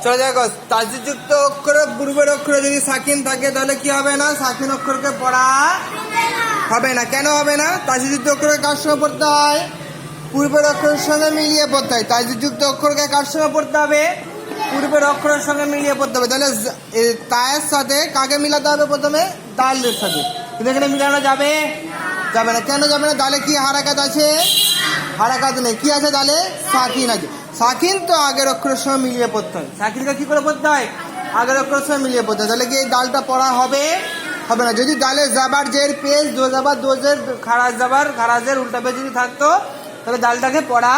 চলে দেখো তাসদিদযুক্ত অক্ষরে পূর্বের অক্ষরে যদি সাকিন থাকে তাহলে কি হবে না, সাকিন অক্ষরকে পড়া হবে না। কেন হবে না? তাসদিদযুক্ত অক্ষরকে কার সঙ্গে পড়তে হয়? পূর্বের অক্ষরের সঙ্গে মিলিয়ে পড়তে হয়। তাসদিদযুক্ত অক্ষরকে কার সঙ্গে পড়তে হবে? পূর্বের অক্ষরের সঙ্গে মিলিয়ে পড়তে হবে। তাহলে তায়ের সাথে কাকে মিলাতে হবে? প্রথমে দালের সাথে। কিন্তু এখানে মিলানো যাবে যাবে না। কেন যাবে না? দালে কি হারাকাত আছে? হারাকাত নেই। কি আছে দালে? সাকিন আছে। সাকিন তো আগের অক্ষরের সঙ্গে মিলিয়ে পড়তে হয়। সাকিনকে কি করে পড়তে হয়? আগের অক্ষরের সঙ্গে মিলিয়ে পড়তে হয়। তাহলে কি এই দালটা পড়া হবে? হবে না। যদি দালে জাবার জের পেজ দো জাবার দো জের খারাজ জাবার খারাজের উল্টা পেজ যদি থাকতো তাহলে দালটাকে পড়া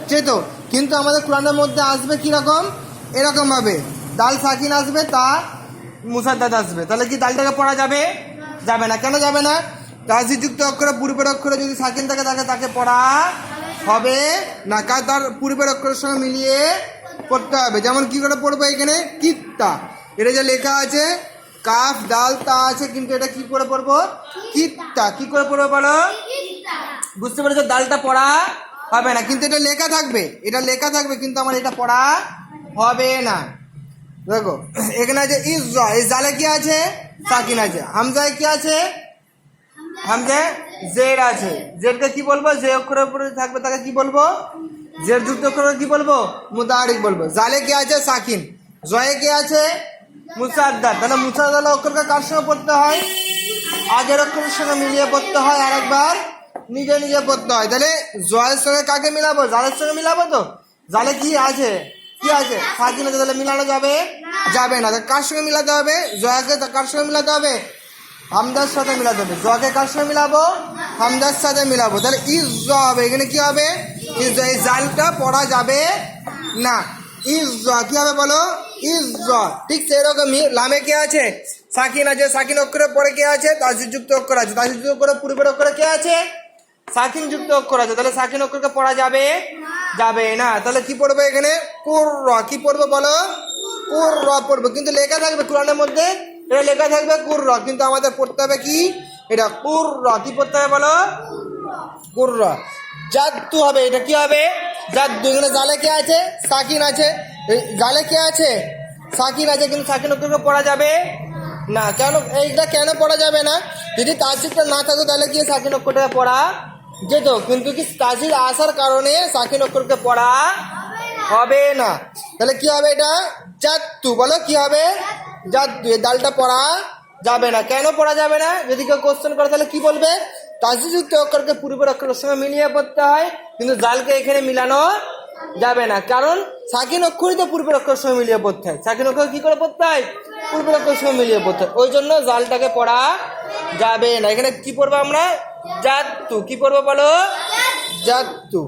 যেত। কিন্তু আমাদের কোরআনের মধ্যে আসবে কিরকম? এরকম ভাবে দাল সাকিন আসবে, তা মুসাদ্দাদ আসবে। তাহলে কি দালটাকে পড়া যাবে? যাবে না। কেন যাবে না? তাসদিদযুক্ত অক্ষরে পূর্বের অক্ষরে যদি সাকিন থাকে তাকে পড়া হবে না, কারণ তার পূর্বের অক্ষরের সঙ্গে মিলিয়ে পড়তে হবে। যেমন কি করে পড়বো? এখানে কিত্তা, এটা যে লেখা আছে কাফ দাল তা আছে, কিন্তু এটা কি করে পড়বো? কিত্তা। কি করে পড়বো বলো? বুঝতে পেরেছো? দালটা পড়া হবে না, কিন্তু এটা লেখা থাকবে। এটা লেখা থাকবে কিন্তু আমার এটা পড়া হবে না। দেখো এখানে আছে ইজ্জা, এই জালে কি আছে? সাকিন আছে। হামজায় কি আছে? হামজায় জের আছে। জেরকে কি বলবো? যে অক্ষরের উপরে থাকবে তাকে কি বলবো? জের যুক্ত অক্ষরে কি বলবো? মুতাহারিক বলবো। জালে কি আছে? সাকিন। জয়ে কি আছে? মুসাদ্দাদ। তাহলে মুসাদ্দাদ অক্ষরকে কার সঙ্গে পড়তে হয়? আগের অক্ষরের সঙ্গে মিলিয়ে পড়তে হয়, আর একবার নিজে নিজে পড়তে হয়। তাহলে জয়ের সঙ্গে কাকে মিলাবো? জালের সঙ্গে মিলাবো। তো জালে কি আছে? কি আছে? সাকিন আছে। তাহলে মিলানো যাবে যাবে না। কার সঙ্গে মিলাতে হবে? জয়াকে কার সঙ্গে মিলাতে হবে? হামদার সাথে মিলাতে হবে। জকে কার সঙ্গে মিলাবো? হামদার সাথে মিলাবো। তাহলে ইজ্জ হবে। এখানে কি হবে? ইজ্জ। এই জালটা পড়া যাবে না। ইজ্জ কি হবে বলো? ইজ্জ। ঠিক সেরকমই লামে কে আছে? সাকিন আছে। সাকিন অক্ষরের পরে কে আছে? তাসদিদযুক্ত অক্ষর আছে। তাসদিদযুক্ত অক্ষরে পূর্বের অক্ষরে কে আছে? সাকিন যুক্ত অক্ষর আছে। তাহলে সাকিন অক্ষরকে পড়া যাবে যাবে না। তাহলে কি পড়বো এখানে? কুর। কি পড়বো বলো? কুর পড়বো। কিন্তু লেখা থাকবে কোরআনের মধ্যে, এটা লেখা থাকবে কুর, কিন্তু আমাদের পড়তে হবে কি? এটা কুর। কি পড়তে হবে বলো? কুর। জাদ্দু হবে। এটা কি হবে? জাদ্দু। এখানে জালে কে আছে? সাকিন আছে। জালে কে আছে? সাকিন আছে, কিন্তু সাকিন অক্ষরকে পড়া যাবে না। কেন? এইটা কেন পড়া যাবে না? যদি তাসদিদটা না থাকতো তাহলে কি সাকিন অক্ষরটা পড়া যেত, কিন্তু কি তাসদিদ আসার কারণে সাকিন অক্ষরকে পড়া হবে না। তাহলে কি হবে? এটা জাদ্দু। বলো কি হবে? জাদ্দু। এই দালটা পড়া যাবে না। কেন পড়া যাবে না? যদি কেউ কোশ্চেন করে তাহলে কি বলবে? তাসদিদযুক্ত অক্ষরকে পূর্বের অক্ষরের সঙ্গে মিলিয়ে পড়তে হয়, কিন্তু জালকে এখানে মিলানো যাবে না। কারণ সাকিন অক্ষরই তো পূর্বের অক্ষরের সঙ্গে মিলিয়ে পড়তে হয়। সাকিন অক্ষর কি করে পড়তে হয়? পূর্বের অক্ষরের সঙ্গে মিলিয়ে পড়তে হয়। ওই জন্য জালটাকে পড়া যাবে না। এখানে কি পড়বো আমরা? জাদ্দু। কি পড়বো বলো? জাদ্দু।